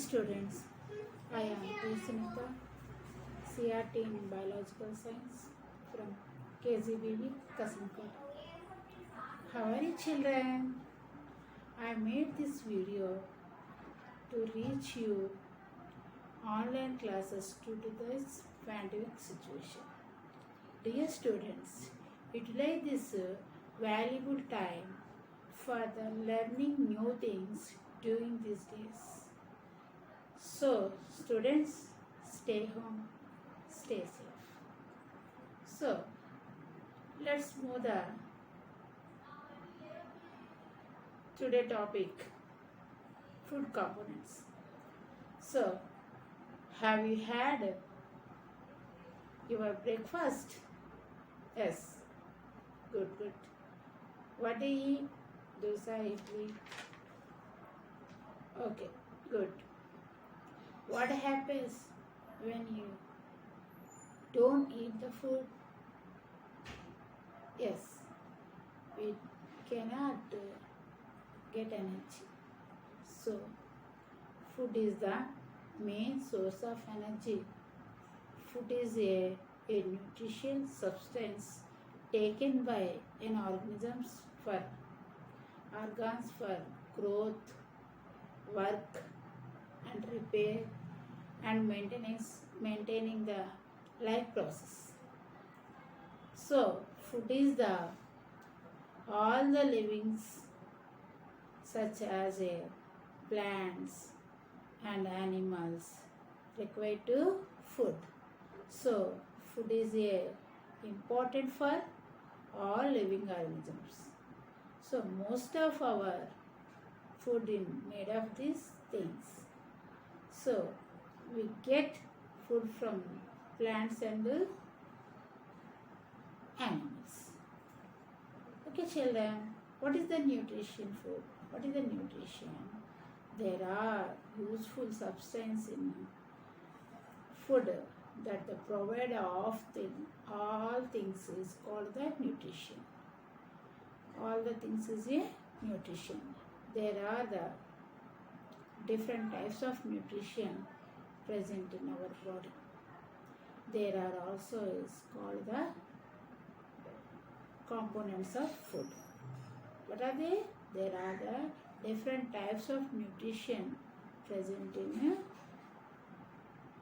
students, I am D.Suneeta, CRT in Biological Science from KGBV, Kasimkota. How are you children? I made this video to reach you online classes due to this pandemic situation. Dear students, utilize this valuable time for the learning new things during these days. So, students, stay home, stay safe. So, let's move the today topic, food components. So, have you had your breakfast? Yes, good. What do you eat? Dosa, idli. Okay, good. What happens when you don't eat the food? Yes, we cannot get energy. So, food is the main source of energy. Food is a nutrition substance taken by an organisms for organs for growth, work and repair and maintaining the life process. So food is the all the livings such as plants and animals require to food. So food is important for all living organisms. So most of our food is made of these things. So we get food from plants and animals. Okay children, what is the nutrition food? What is the nutrition? There are useful substances in food that the provider of all things is called the nutrition. All the things is a nutrition. There are the different types of nutrition present in our body. There are also is called the components of food. What are they? There are the different types of nutrition present in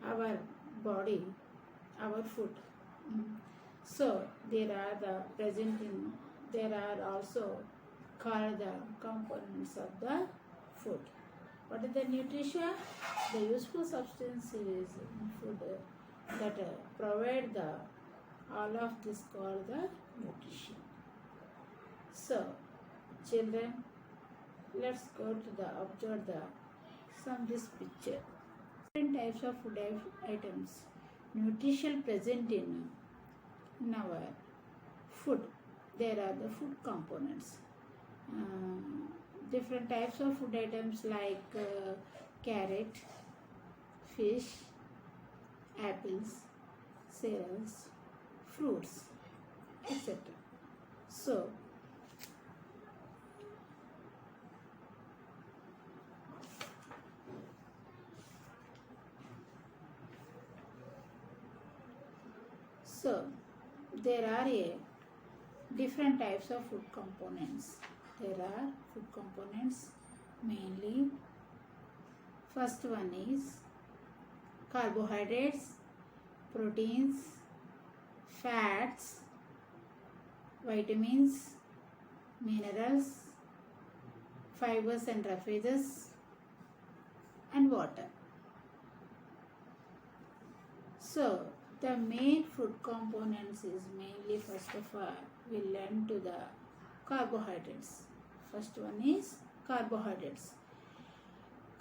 our body, our food. So there are also called the components of the food. What is the nutrition? The useful substances in food that provide the all of this called the nutrition. So children, let's go to the observe this picture. Different types of food items, nutrition present in our food. There are the food components. Different types of food items like carrot, fish, apples, cereals, fruits, etc. So there are different types of food components. There are food components mainly. First one is carbohydrates, proteins, fats, vitamins, minerals, fibers and rough edges, and water. So the main food components is mainly, first of all, we learn to the carbohydrates. First one is carbohydrates.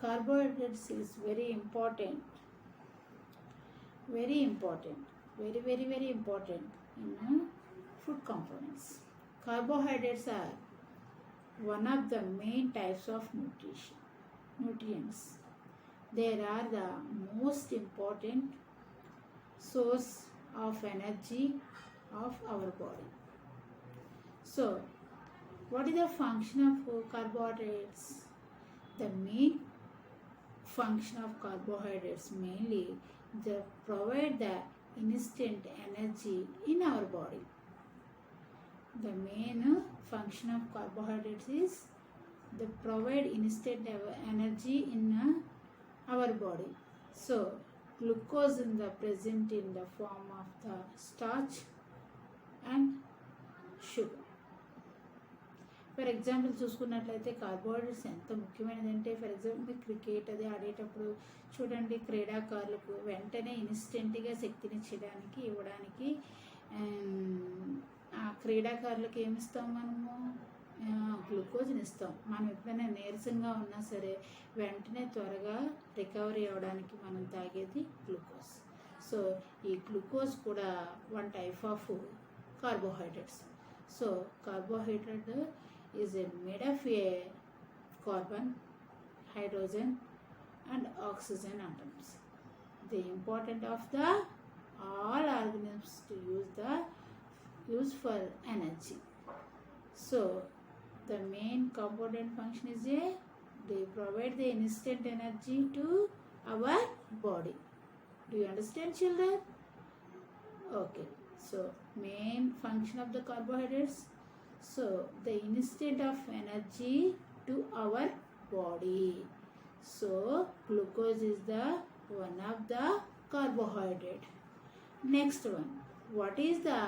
Carbohydrates is very important, very important in food components. Carbohydrates are one of the main types of nutrients. They are the most important source of energy of our body. So, what is the function of carbohydrates? The main function of carbohydrates mainly they provide the instant energy in our body. The main function of carbohydrates is they provide instant energy in our body. So glucose in the present in the form of the starch and sugar. For example చూసుకున్నట్లయితే carbohydrates ఎంత ముఖ్యమైనది అంటే for example cricket అది ఆడేటప్పుడు చూడండి క్రీడాకారులకు వెంటనే ఇన్స్టెంట్గా శక్తినిచ్చడానికి ఇవ్వడానికి ఆ క్రీడాకారులకు ఏమిస్తాం మనము గ్లూకోజ్ని ఇస్తాం. మనం ఎప్పుడైనా నీరసంగా ఉన్నా సరే వెంటనే త్వరగా రికవరీ అవ్వడానికి మనం తాగేది గ్లూకోజ్. సో ఈ గ్లూకోజ్ కూడా one type of carbohydrates. So carbohydrate is made of a carbon, hydrogen and oxygen atoms. The important of the all organisms to use the useful energy. So the main component function is they provide the instant energy to our body. Do you understand, children? Okay. So main function of the carbohydrates. So the instant of energy to our body. So glucose is the one of the carbohydrate. Next one. What is the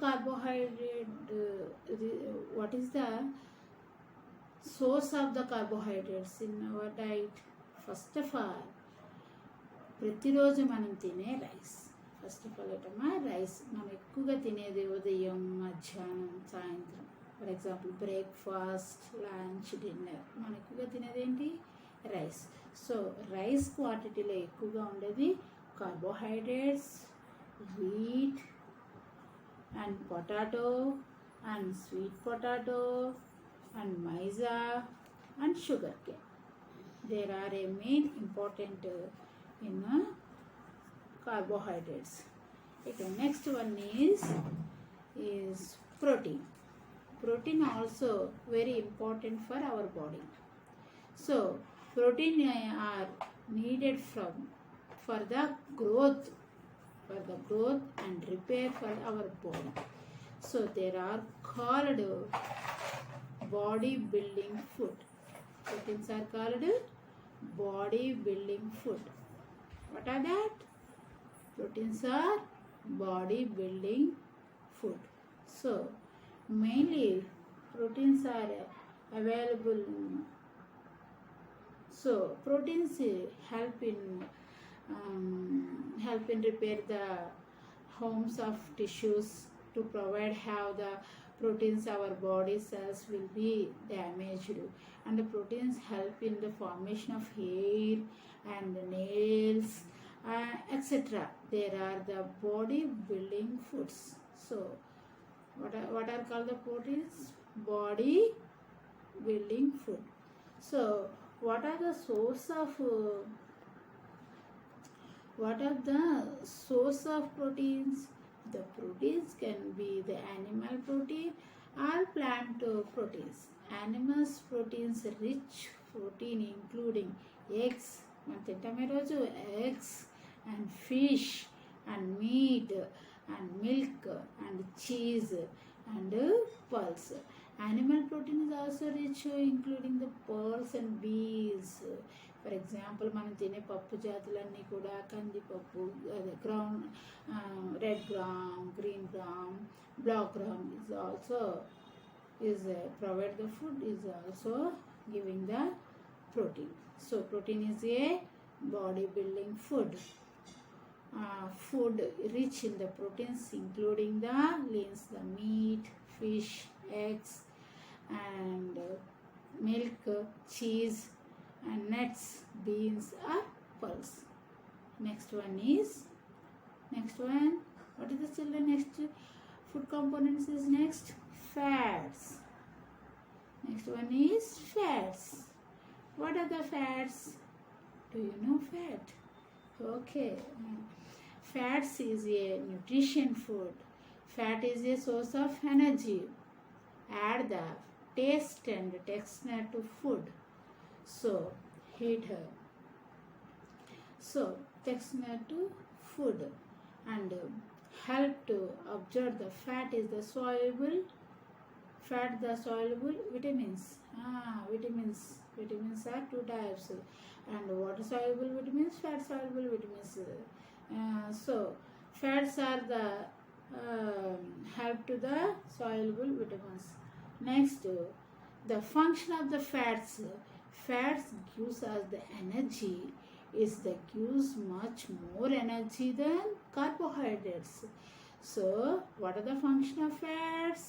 carbohydrate? What is the source of the carbohydrates in our diet? First of all, ప్రతిరోజు మనం తినే rice. First of all ఏటమ్మా rice మనం ఎక్కువగా తినేది ఉదయం మధ్యాహ్నం సాయంత్రం. For example breakfast lunch dinner మనం ఎక్కువగా తినేది ఏంటి రైస్. సో రైస్ క్వాంటిటీలో ఎక్కువగా ఉండేది carbohydrates, wheat and potato and sweet potato and maisa and sugar cane. There are a main important in carbohydrates. Okay, next one is protein. Protein also very important for our body. So protein are needed for the growth and repair for our body. So there are called body building food. Proteins are called body building food. What are that? Proteins are body building food. So mainly proteins are available. So proteins help in repair the homes of tissues to provide how the proteins our body cells will be damaged, and the proteins help in the formation of hair and nails etc. There are the body building foods. So what are called the proteins? Body building food. So what are the source of proteins? The proteins can be the animal protein or plant proteins. Animals proteins rich protein including eggs, eggs and fish and meat and milk and cheese and pearls. Animal protein is also rich including the pearls and bees. For example మనం తినే పప్పు జాతులన్నీ కూడా కందిపప్పు, అదే ground, red gram, green gram, black gram is provide the food, is also giving the protein. So protein is a body building food. Food rich in the proteins including the meat, fish, eggs and milk, cheese and nuts, beans or pulse. Next one, what is the children? Next food components is next fats. Next one is fats. What are the fats? Do you know fat? Okay. Fats is a nutrition food. Fat is a source of energy. Add the taste and texture to food. So, heat her. So, texture to food and help to absorb the fat is the soluble vitamins. Vitamins are two types, and water soluble vitamins, fat soluble vitamins. So fats are the help to the soluble vitamins. Next, the function of the fats. Fats gives us the energy. Is the gives much more energy than carbohydrates. So what are the function of fats?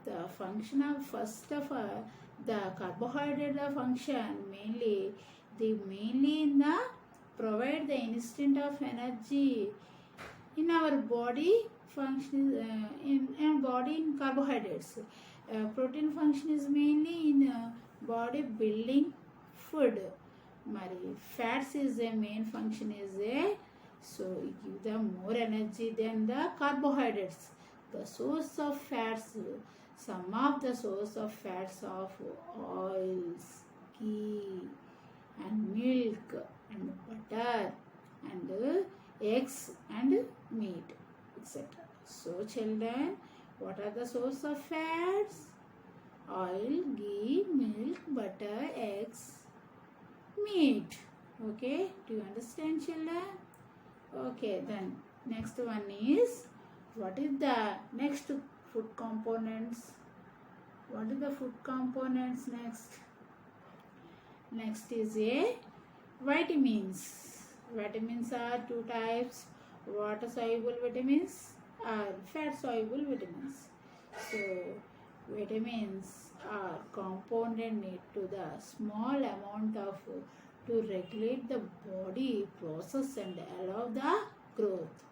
The function of first of all, the carbohydrate function mainly in the provide the instant of energy in our body function in body in carbohydrates. Protein function is mainly in body building food. Mari fats is the main function is a so give them more energy than the carbohydrates. The source of fats, some of the source of fats of oils, ghee and milk and butter and eggs and meat, etc. So children, what are the source of fats? Oil, ghee, milk, butter, eggs, meat. Okay, do you understand children? Okay, then next one is what is the next food components? What is the food components next? Next is a vitamins. Vitamins are two types, water soluble vitamins or fat soluble vitamins. So vitamins are compounded need to the small amount of to regulate the body process and allow the growth.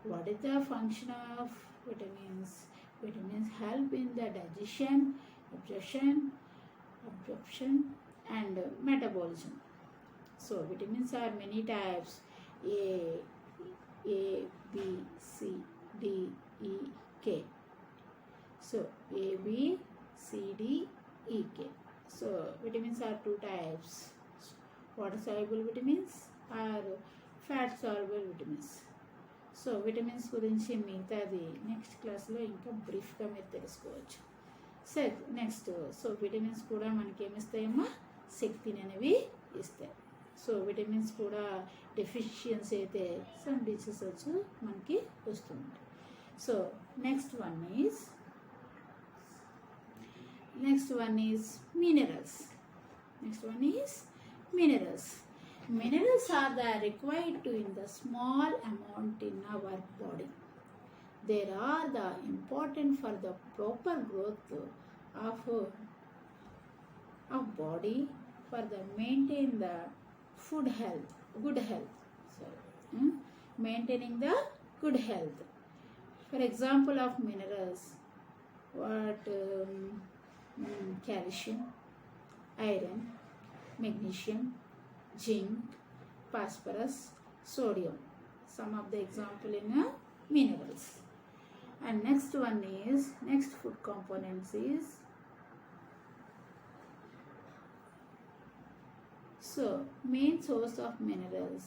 What is the function of vitamins? Vitamins help in the digestion, absorption and metabolism. So vitamins are many types: A, B, C, D, E, K. So A, B, C, D, E, K. So vitamins are two types: water soluble vitamins or fat soluble vitamins. So vitamins గురించి మిగతాది next క్లాస్లో ఇంకా బ్రీఫ్గా మీరు తెలుసుకోవచ్చు. సరే next so vitamins కూడా మనకి ఏమిస్తాయమ్మా శక్తిని అనేవి ఇస్తాయి. సో విటమిన్స్ కూడా డెఫిషియన్సీ అయితే సమ్ డిసీజెస్ మనకి వస్తుంది. So next one is minerals. Minerals are the required to in the small amount in our body. They are the important for the proper growth of body, for the maintain the good health. Maintaining the good health. For example of minerals, what calcium, iron, magnesium, zinc, phosphorus, sodium. Some of the example in minerals. And next food components is so main source of minerals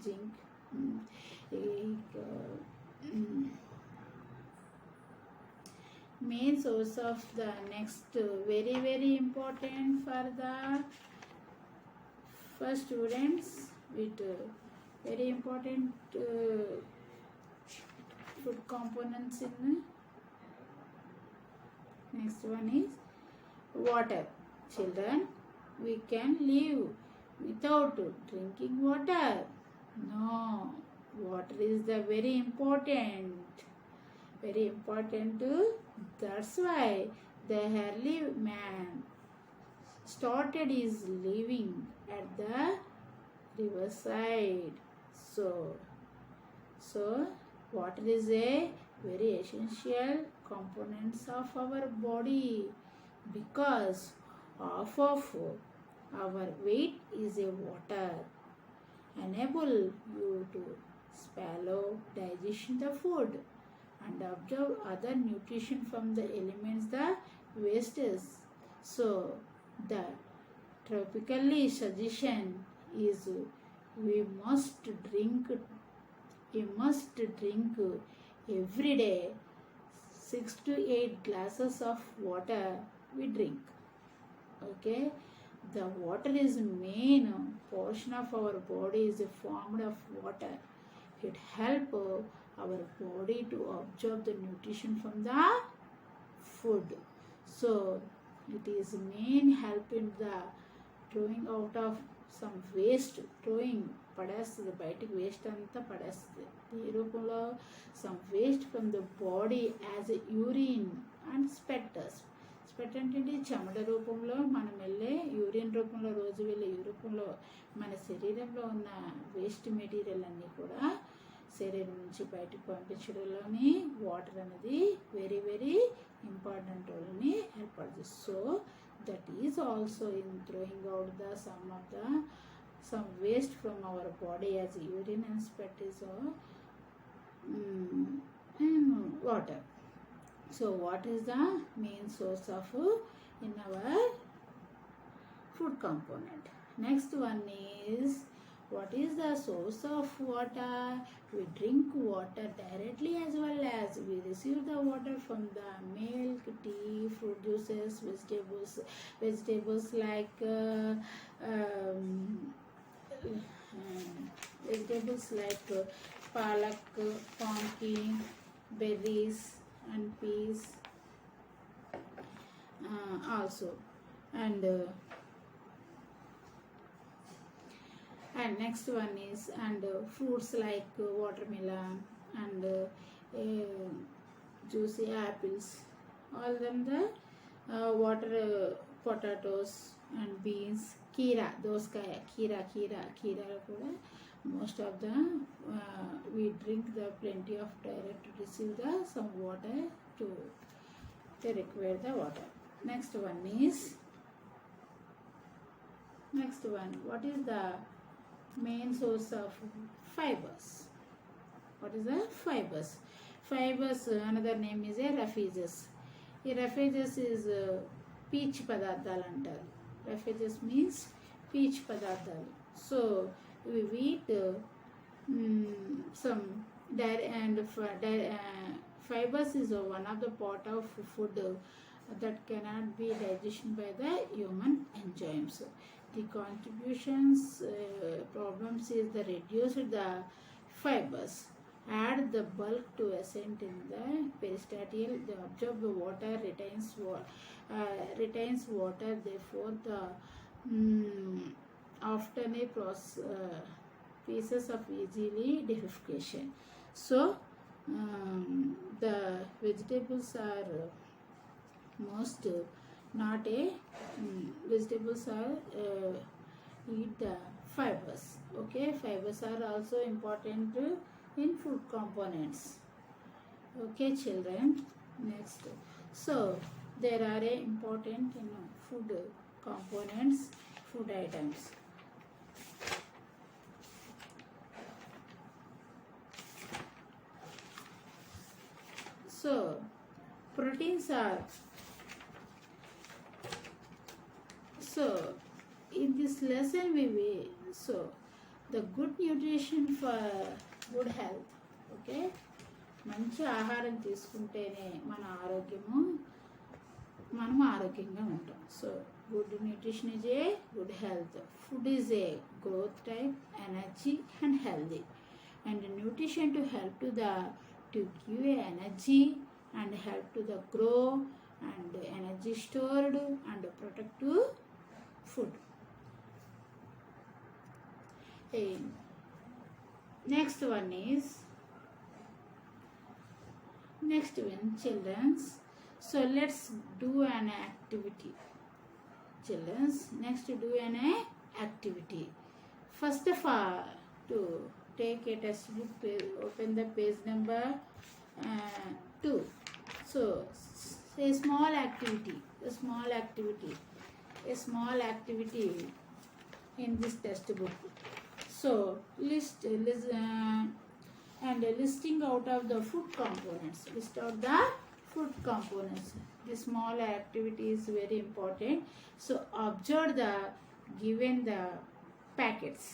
zinc. Main source of the next very very important for the for students with very important food components in next one is water. Children, we can live without drinking water? No, water is the very important. That's why the early man started his living at the riverside. So water is a very essential components of our body. because half of our weight is a water. Enable you to swallow, digestion the food and absorb other nutrition from the elements the waste is. So the tropically suggestion is we must drink every day 6 to 8 glasses of water we drink. Okay, the water is main portion of our body is formed of water. It help our body to absorb the nutrition from the food. So it is main help in the throwing out of some waste, పడేస్తుంది బయటికి, waste అంతా పడేస్తుంది. ఈ రూపంలో some waste from the body as a urine and sweat అంటే చెమట రూపంలో మనం వెళ్ళే యూరిన్ రూపంలో రోజు వెళ్ళే రూపంలో మన శరీరంలో ఉన్న వేస్ట్ మెటీరియల్ అన్నీ కూడా శరీరం నుంచి బయటకు పంపించడంలోని వాటర్ అనేది వెరీ వెరీ ఇంపార్టెంట్ రోల్ని ఏర్పడుతుంది. So that is also in throwing out the some waste from our body as urine and sweat is and water. So what is the main source of in our food component? Next one is, what is the source of water? We drink water directly as well as we receive the water from the milk, tea, fruit juices, vegetables like vegetables like palak, pumpkin, berries and peas also, and next one is fruits like watermelon and juicy apples, all them the water potatoes and beans, kira, doskaya, kira kuda most of the we drink the plenty of direct to receive the some water to they require the water. Next one, what is the main source of fibers? What is the fibers? Another name is a refuges. ఈ refuges is peach పదార్థాలు అంటారు. Refuges means peach పదార్థాలు. So we eat some fibers is one of the part of food that cannot be digested by the human enzymes. The contributions problems is the reduce the fibers, add the bulk to ascent in the peristaltial, the absorb the water, retains water, therefore the often a pieces of easily dehydratation. So the vegetables are most not a vegetables are eat the fibers. Okay, fibers are also important in food components. Okay children, next, so there are a important food components, food items. So proteins are, so in this lesson we so the good nutrition for good health. Okay, మంచి ఆహారం తీసుకుంటేనే మనం ఆరోగ్యంగా ఉంటాం. So good nutrition is a good health. Food is a growth type, energy and healthy, and nutrition to help to give energy and help to the grow and energy stored and protect to food. Next one children's. So let's do an activity. Children's, next do an activity. First of all, to take a textbook page, open the page number 2. So a small activity in this textbook. So and listing out of the food components. List out the food components. The small activity is very important. So observe the given the packets.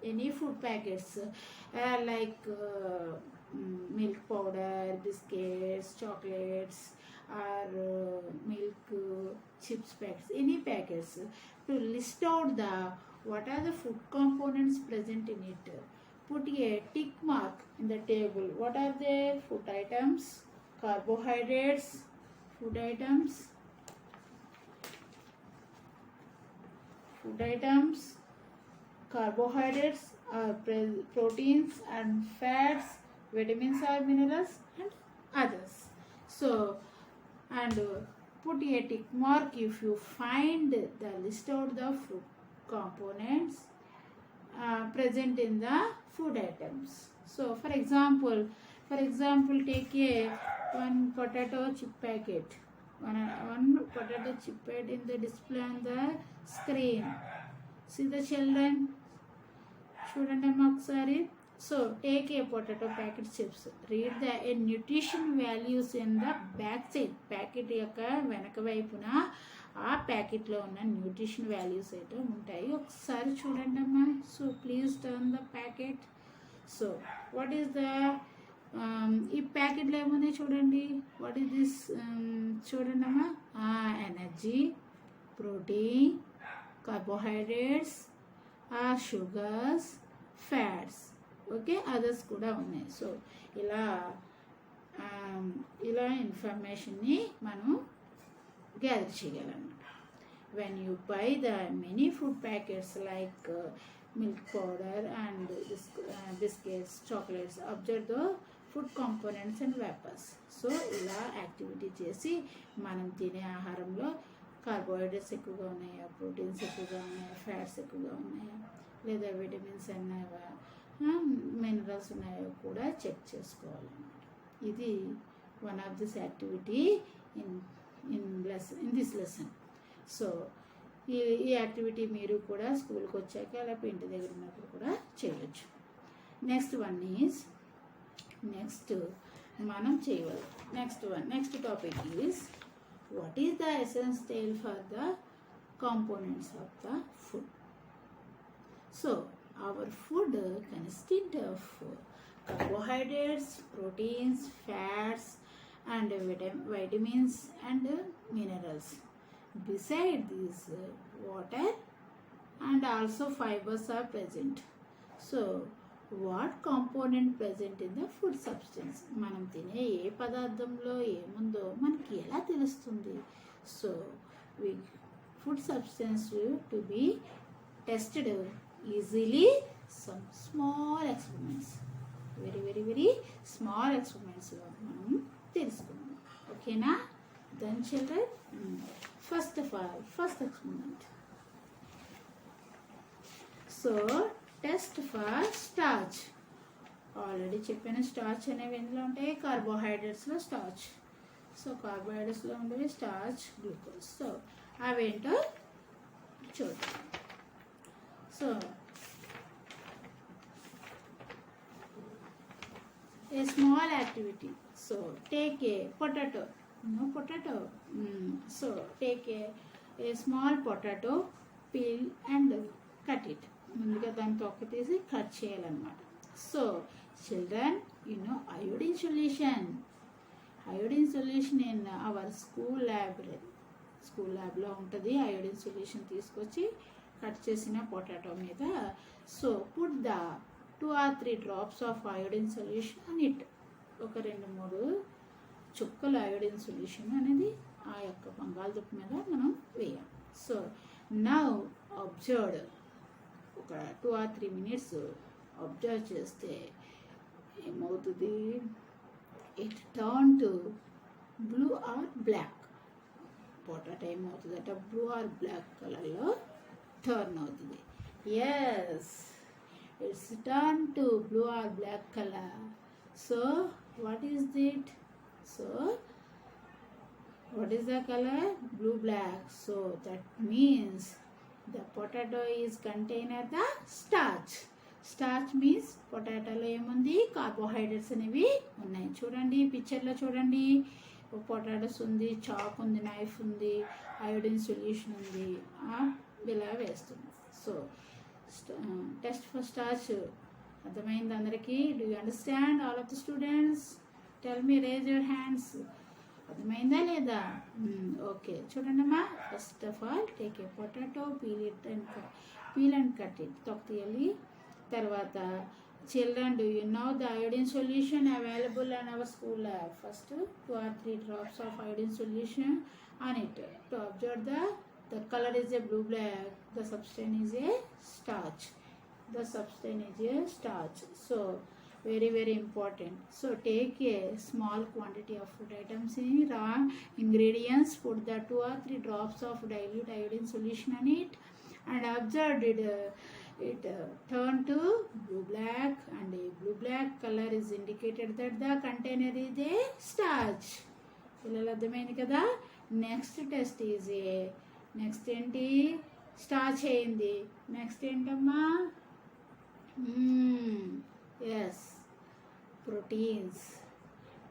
Any food packets like milk powder, biscuits, chocolates, or milk chips packets, any packets, to list out the what are the food components present in it. Put a tick mark in the table. What are the food items? Carbohydrates, food items, carbohydrates are proteins and fats, vitamins or minerals, and others. So, and put a tick mark if you find the list out the food components present in the food items. So, for example, take a one potato chip packet. One potato chip packet in the display on the screen. See the children? Student ఒకసారి. So take a potato packet chips. Read the nutrition values in the back side. Packet యొక్క వెనక వైపున ఆ ప్యాకెట్లో ఉన్న nutrition values అయితే ఉంటాయి. ఒకసారి చూడండి అమ్మా. So please turn the packet. So what is the ఈ ప్యాకెట్లో ఏముంది చూడండి. వాట్ ఈస్ దిస్ చూడండి అమ్మా. Energy, protein, carbohydrates, sugars, fats, okay, others కూడా ఉన్నాయి. సో ఇలా ఇన్ఫర్మేషన్ని మనం గ్యాదర్ చేయాలన్నమాట. When you by the many food packets like milk powder and biscuits, chocolates, observe the food components and vapours. So ఇలా activity చేసి మనం తినే ఆహారంలో కార్బోహైడ్రేట్స్ ఎక్కువగా ఉన్నాయా, ప్రోటీన్స్ ఎక్కువగా ఉన్నాయా, ఫ్యాట్స్ ఎక్కువగా ఉన్నాయా, లేదా విటమిన్స్ ఉన్నాయా, మినరల్స్ ఉన్నాయో కూడా చెక్ చేసుకోవాలన్నమాట. ఇది one of this activity in this lesson. So ఈ యాక్టివిటీ మీరు కూడా స్కూల్కి వచ్చాక లేకపోతే ఇంటి దగ్గర ఉన్నప్పుడు కూడా చేయవచ్చు. నెక్స్ట్ మనం చేయవాలి. Next topic is what is the essential for the components of the food. So our food consists of carbohydrates, proteins, fats and vitamins and minerals. Beside these, water and also fibers are present. So what component present in the food substance? మనం తినే ఏ పదార్థంలో ఏముందో మనకి ఎలా తెలుస్తుంది? So food substance to be tested easily, some small experiments, very small experiments మనం తెలుసుకుందాం. ఓకేనా? Then children, first experiment. So test for starch. Already చెప్పిన స్టార్చ్ అనేవి ఎందులో ఉంటాయి? కార్బోహైడ్రేట్స్లో స్టార్చ్. సో కార్బోహైడ్రేట్స్లో ఉండేవి స్టార్చ్, గ్లూకోజ్. సో అవేంటో చూద్దాం. So a small activity. So take a potato. So take a small potato, peel and cut it. ముందుగా దాన్ని తొక్క తీసి కట్ చేయాలన్నమాట. So children, iodine solution in our school ల్యాబ్లో ఉంటుంది. అయోడిన్ సొల్యూషన్ తీసుకొచ్చి కట్ చేసిన పొటాటో మీద so put the 2 or 3 drops of iodine solution on it. ఒక 2-3 చుక్కల అయోడిన్ సొల్యూషన్ అనేది ఆ యొక్క బంగాళదుంప మీద మనం వేయాలి. So now observe. ఒక 2 or 3 minutes అబ్జర్వ్ చేస్తే ఏమవుతుంది? It turn to blue or black. Potato ఏమవుతుందట? బ్లూ ఆర్ బ్లాక్ కలర్లో టర్న్ అవుతుంది. Yes, it's turn to blue or black colour. So what is it? So What is the color? Blue black. So that means the potato is contained at the starch. Starch means పొటాటోలో ఏముంది, carbohydrates అనేవి ఉన్నాయి. చూడండి పిక్చర్లో చూడండి, potatoes ఉంది, chalk ఉంది, knife ఉంది, iodine solution ఉంది, ఇలా వేస్తుంది. సో టెస్ట్ ఫర్ స్టార్చ్ అర్థమైంది అందరికీ? Do you understand all of the students? Tell me, raise your hands. అర్థమైందా లేదా? ఓకే, చూడండి అమ్మా. First of all take a potato, peel and cut it, తొక్క తీయాలి. తర్వాత children, do you know the iodine solution available in our school lab? First 2 or 3 drops of iodine solution on it to observe the color is a blue black, the substance is a starch. The substance is a starch. So very very important. So take a small quantity of food items in raw ingredients, put the 2 or 3 drops of dilute iodine solution on it and observe it turn to blue black, and a blue black color is indicated that the container is a starch. పిల్లలు అర్థమైంది కదా? Next test is next ఏంటి? Starch అయింది. Next ఏంటమ్మా? Yes, proteins.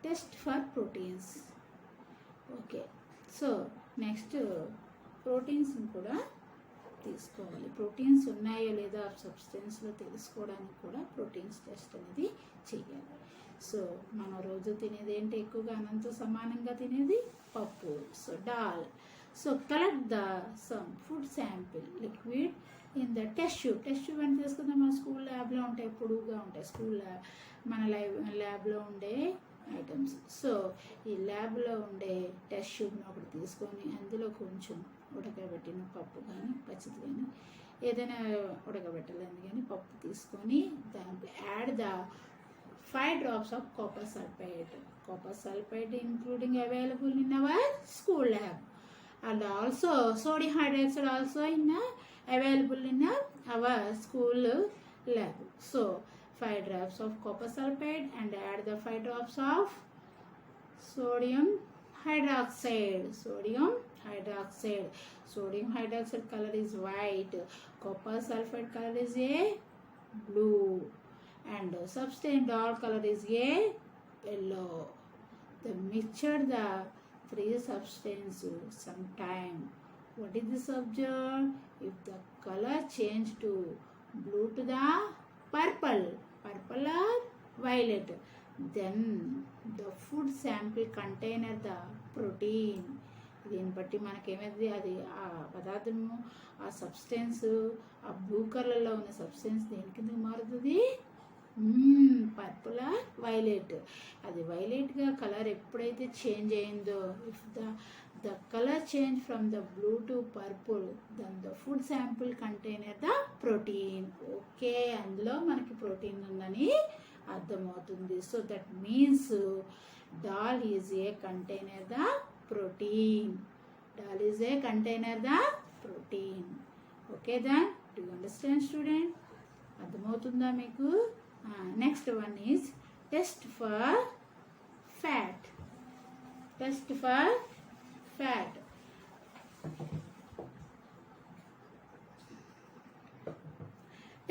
Test for proteins. Okay, so next proteins కూడా తీసుకోవాలి. Proteins ఉన్నాయో లేదా సబ్స్టెన్స్లో తెలుసుకోవడానికి కూడా ప్రోటీన్స్ టెస్ట్ అనేది చేయాలి. సో మనం రోజు తినేది ఏంటి? ఎక్కువగా అనంత సమానంగా తినేది పప్పు. So dal. So collect the sum food sample liquid in the test tube. Test tube అని తీసుకుందాం, మన స్కూల్ ల్యాబ్లో ఉంటాయి, పొడుగుగా ఉంటాయి. స్కూల్ మన ల్యాబ్లో ఉండే ఐటమ్స్. సో ఈ ల్యాబ్లో ఉండే టెస్ట్ ట్యూబ్ని ఒకటి తీసుకొని అందులో కొంచెం ఉడకబెట్టిన పప్పు కానీ పచ్చిది కానీ ఏదైనా ఉడకబెట్టలేదు కానీ పప్పు తీసుకొని దానికి add the 5 drops of copper sulfate. Copper sulfate including available in our school lab, and also sodium hydroxide also available in our school lab. So 5 drops of copper sulfate and add the 5 drops of sodium hydroxide. Sodium hydroxide color is white, copper sulfate color is a blue, and substance dal color is a yellow. The mixture the 3 substance sometime. What is this observed? If the color change to blue to the purple or violet, then the food sample container the protein. దీన్ని బట్టి మనకేమైంది, అది ఆ పదార్థము, ఆ substance, ఆ blue కలర్లో ఉన్న substance దేని కింద మారుతుంది? Purple or violet. అది వైలెట్గా కలర్ ఎప్పుడైతే చేంజ్ అయిందో, if the colour change from the blue to purple, then the food sample container the protein. Okay, అందులో మనకి ప్రోటీన్ ఉందని అర్థమవుతుంది. So that means dal is a container the protein. Dal is a container the protein. Okay then, do you understand student? అర్థమవుతుందా మీకు? Next one is test for fat. Test for fat.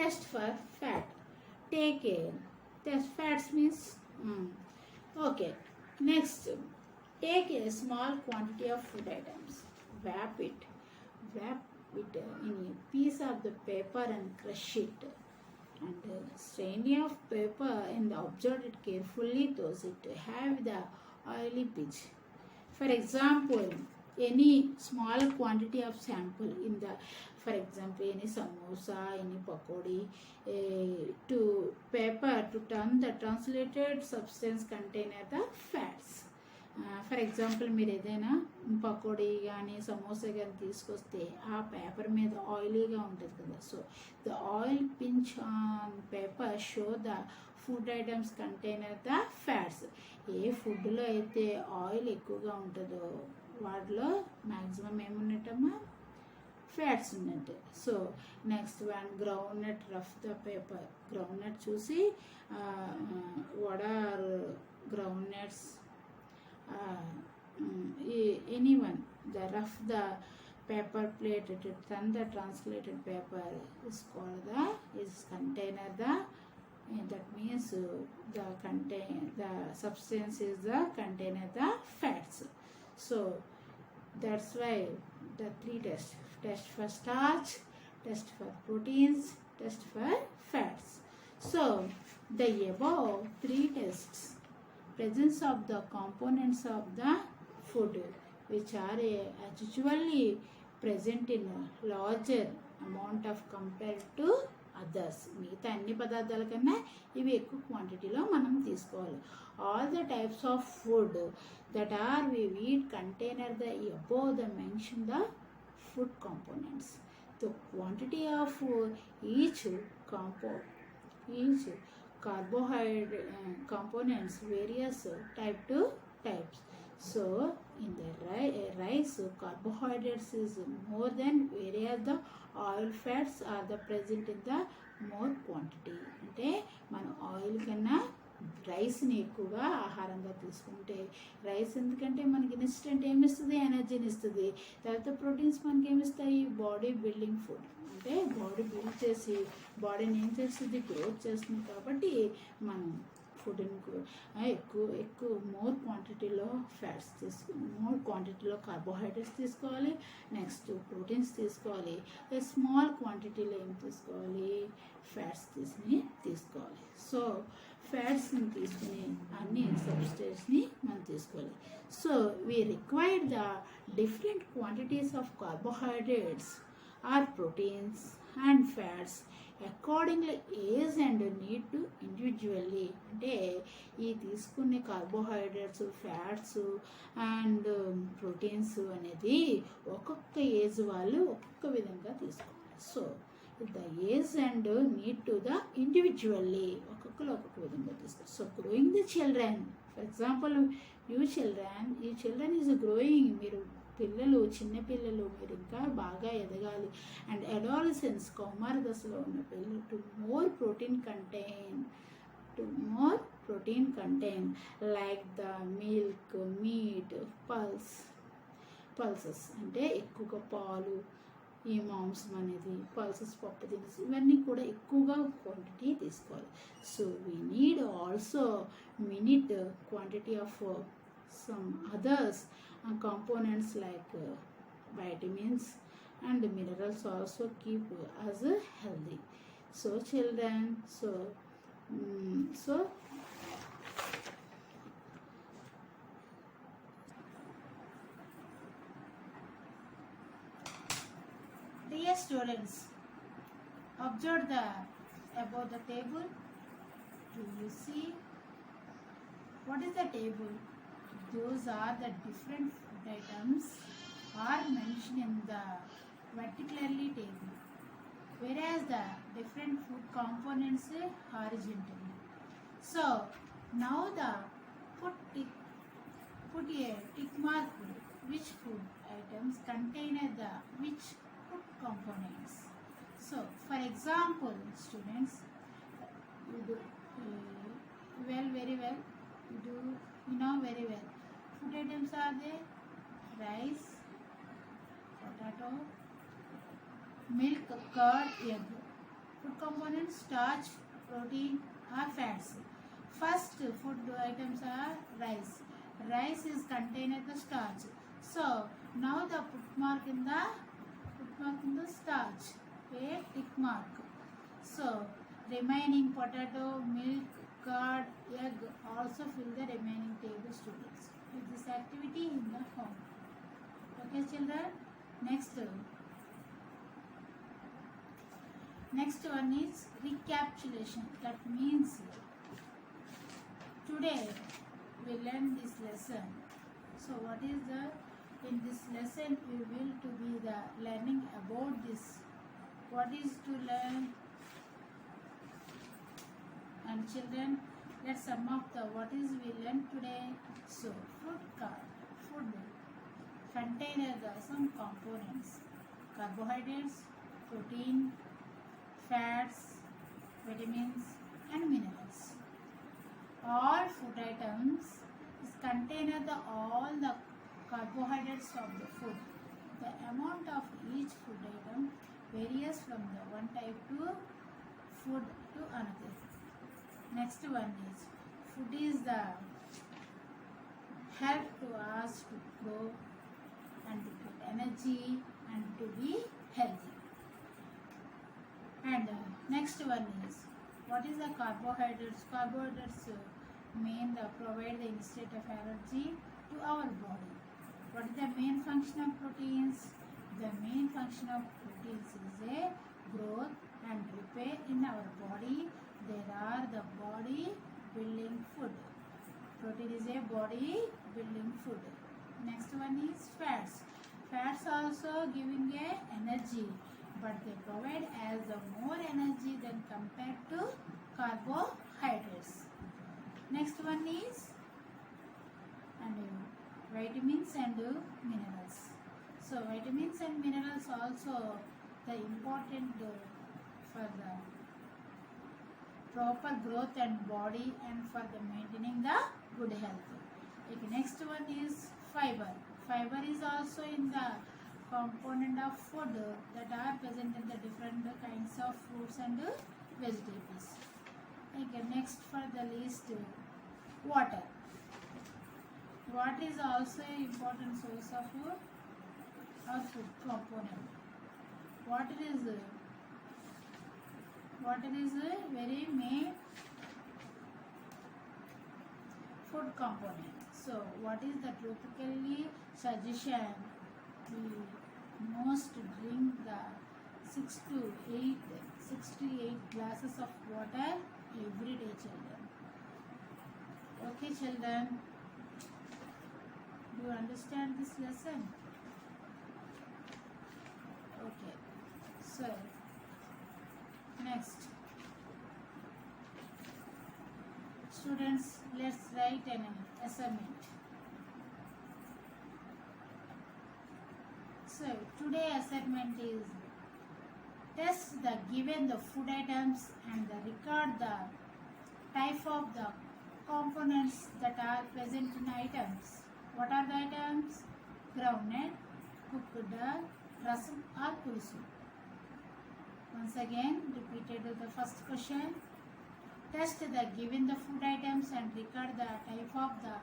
Test for fat. Take a test. Fats means okay. Next, take a small quantity of food items, wrap it in a piece of the paper and crush it, and strain of paper and observe it carefully those it have the oily pitch. For example, any small quantity of sample in the, for example, any samosa, any pakodi, to paper to turn the translated substance container the fats. For example మీరు ఏదైనా పకోడీ కానీ సమోసా కానీ తీసుకొస్తే ఆ paper మీద ఆయిలీగా ఉంటుంది కదా. So the oil pinch on paper show the food items container the fats. ఏ ఫుడ్లో అయితే ఆయిల్ ఎక్కువగా ఉంటుందో వాటిలో మ్యాక్సిమం ఏమున్నట్టమ్మా? ఫ్యాట్స్ ఉన్నట్టు. So next one, groundnut rough the paper. Groundnut చూసి what are groundnuts anyone, the rough the paper plate, it turn the translated paper is called the is container the that means the substance is the container the fats. So that's why the three tests: test for starch, test for proteins, test for fats. So the above three tests: presence of the components of the food which are actually present in a larger amount of compared to others, మిగతా అన్ని పదార్థాల కన్నా ఇవి ఎక్కువ క్వాంటిటీలో మనం తీసుకోవాలి. All the types of food that are we eat container the above the mention the food components. The quantity of each carbohydrate components various type to types. So in the rice carbohydrates is more than whereas the oil fats are the present in the more quantity. అంటే మనం oil కన్నా రైస్ని ఎక్కువగా ఆహారంగా తీసుకుంటే, rice ఎందుకంటే మనకి instant ఏమిస్తుంది, ఎనర్జీని ఇస్తుంది. తర్వాత ప్రోటీన్స్ మనకి ఏమిస్తాయి, బాడీ బిల్డింగ్ ఫుడ్, అంటే బాడీ బిల్డ్ చేసి బాడీని ఏం చేస్తుంది, గ్రోత్ చేస్తుంది. కాబట్టి మనం ఫుడ్ని ఎక్కువ మోర్ క్వాంటిటీలో ఫ్యాట్స్ మోర్ క్వాంటిటీలో కార్బోహైడ్రేట్స్ తీసుకోవాలి. నెక్స్ట్ ప్రోటీన్స్ తీసుకోవాలి. స్మాల్ క్వాంటిటీలో ఏం తీసుకోవాలి, ఫ్యాట్స్ తీసుకోవాలి. సో ఫ్యాట్స్ని తీసుకుని అన్ని సబ్స్టేట్స్ని మనం తీసుకోవాలి. So we required the different quantities of carbohydrates or proteins and fats accordingly age and need to individually. అంటే ఈ తీసుకునే కార్బోహైడ్రేట్స్, ఫ్యాట్స్ అండ్ ప్రోటీన్స్ అనేది ఒక్కొక్క ఏజ్ వాళ్ళు ఒక్కొక్క విధంగా తీసుకోవాలి. So the age and need to the individually, ఒక్కొక్కరు ఒక్కొక్క విధంగా తీసుకోవాలి. So growing the children, for example ఈ చిల్డ్రన్ ఈజ్ గ్రోయింగ్, మీరు పిల్లలు, చిన్నపిల్లలు, మీరు ఇంకా బాగా ఎదగాలి. అండ్ అడాలసెన్స్, కౌమార దశలో ఉన్న పిల్లలు, to more protein contain like the milk, meet, pulses అంటే ఎక్కువగా పాలు, ఈ మాంసం అనేది, పల్సెస్ పప్పు దినుసు, ఇవన్నీ కూడా ఎక్కువగా క్వాంటిటీ తీసుకోవాలి. So we need also minute quantity of some others components like vitamins and minerals also keep us healthy. So children, so dear students, observe about the table. Do you see what is the table? Those are the different food items are mentioned in the vertically table, whereas the different food components horizontally. So now put a tick mark which food items contain the which food components. So for example, students, you do very well, you know very well. Food items are there: rice, potato, milk, curd, egg. Food components: starch, protein or fats. First food items are rice. Rice is contained the starch. So now the put mark in the starch, a tick mark. So remaining potato, milk, curd, egg also fill the remaining table, students. With this activity in the home. Okay children, next one is recapitulation. That means today we learn this lesson. So what is in this lesson we will to be the learning about this. What is to learn? And children, let's sum up what is we learned today. So food contain some components: carbohydrates, protein, fats, vitamins and minerals. All food items is contain all the carbohydrates of the food. The amount of each food item varies from the one type to food to another. Next one is food is the help to us to grow and to get energy and to be healthy. And next one is what is the carbohydrates? Carbohydrates provide the instant of energy to our body. What is the main function of proteins? The main function of proteins is a growth and repair in our body. They are the body building food. Protein is a body building food. Next one is fats. Fats also giving a energy, but they provide as a more energy than compared to carbohydrates. Next one is vitamins and minerals. So vitamins and minerals also the important for the proper growth and body and for the maintaining the good health. Okay, next one is fiber. Fiber is also in the component of food that are present in the different kinds of fruits and vegetables. Okay, next for the list, water. Water is also an important source of our food component. Water is a very main food component. So what is the tropically suggestion? We must drink the 6 to 8 glasses of water every day, children. Okay, children. Do you understand this lesson? Okay. So next, students, let's write an assignment. So today assignment is test the given the food items and record the type of the components that are present in items. What are the items? Groundnut, cooked dal, rasam or pulusu. Once again, repeated the first question. Test the given the food items and record the type of the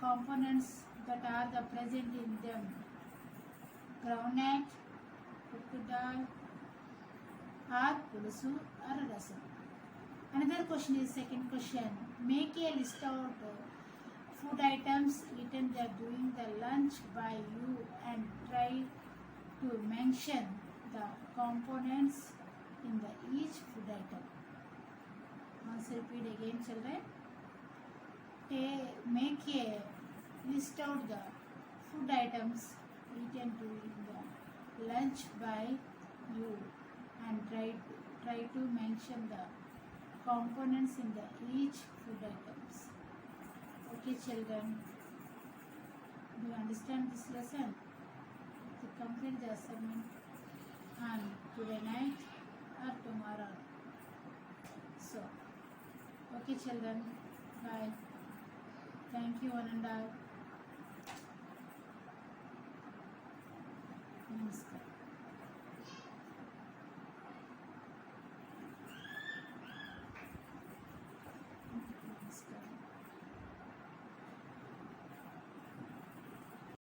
components that are the present in them. Groundnut, cooked dal, or pulusu or rasam. Another question is second question. Make a list of food items eaten during the lunch by you and try to mention the components in each food item. Once repeat again, children. Make a list of the food items eaten during the lunch by you and try to mention the components in each food items. Okay, children. Do you understand this lesson? To complete the assignment on today night or tomorrow. So, okay, children. Bye. Thank you, one and all. Namaskar.